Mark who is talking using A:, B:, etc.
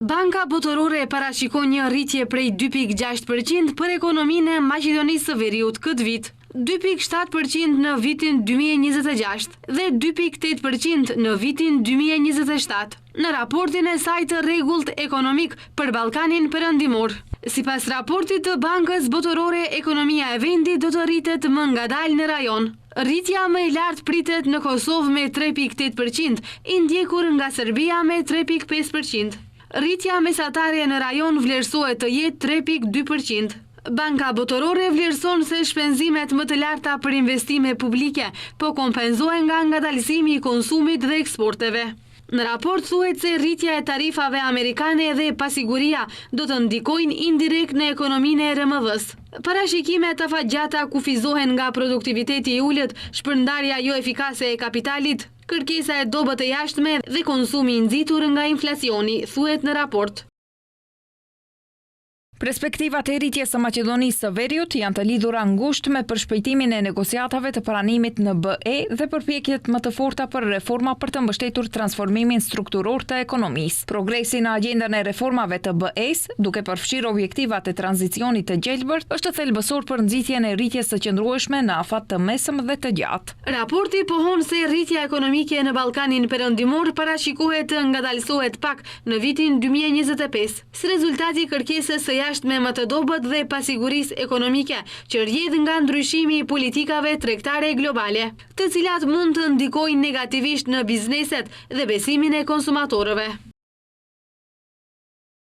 A: Banka Botërore parashikon një rritje prej 2,6% për ekonominë e Maqedonisë së Veriut këtë vit, 2,7% në vitin 2026 dhe 2,8% në vitin 2027, në raportin e saj të rregullt ekonomik për Ballkanin Perëndimor. Sipas raportit të Bankës Botërore, ekonomia e vendit do të rritet më ngadalë në rajon. Rritja më e lartë pritet në Kosovë me 3,8%, i ndjekur nga Serbia me 3,5%. Rritja mesatare në rajon vlerësohet të jetë 3,2%. Banka Botërore vlerëson se shpenzimet më të larta për investime publike po kompenzohen nga ngadalësimi i konsumit dhe eksporteve. Në raport thuhet se rritja e tarifave amerikane dhe pasiguria do të ndikojnë indirekt në ekonominë e RMV-s. Parashikimet afatgjata kufizohen nga produktiviteti i ulët, shpërndarja jo efikase e kapitalit, kërkesa e dobët e jashtme dhe konsumi i nxitur nga inflacioni, thuhet në raport.
B: Perspektivat e rritjes së Maqedonisë së Veriut janë të lidhura ngushtë me përshpejtimin e negociatave të pranimit në BE dhe përpjekjet më të forta për reforma për të mbështetur transformimin strukturor të ekonomisë. Progresi në agjendën e reformave të BE-s, duke përfshirë objektivat e tranzicionit të gjelbërt, është thelbësor për nxitjen e rritjes së qëndrueshme në afat të mesëm dhe të gjatë.
A: Raporti pohon se rritja ekonomike në Ballkanin Perëndimor parashikohet të ngadalësohet pak në vitin 2025, si rezultati i kërkesës së me më të dobët dhe pasigurisë ekonomike që rrjedh nga ndryshimi i politikave tregtare globale, të cilat mund të ndikojnë negativisht në bizneset dhe besimin e konsumatorëve.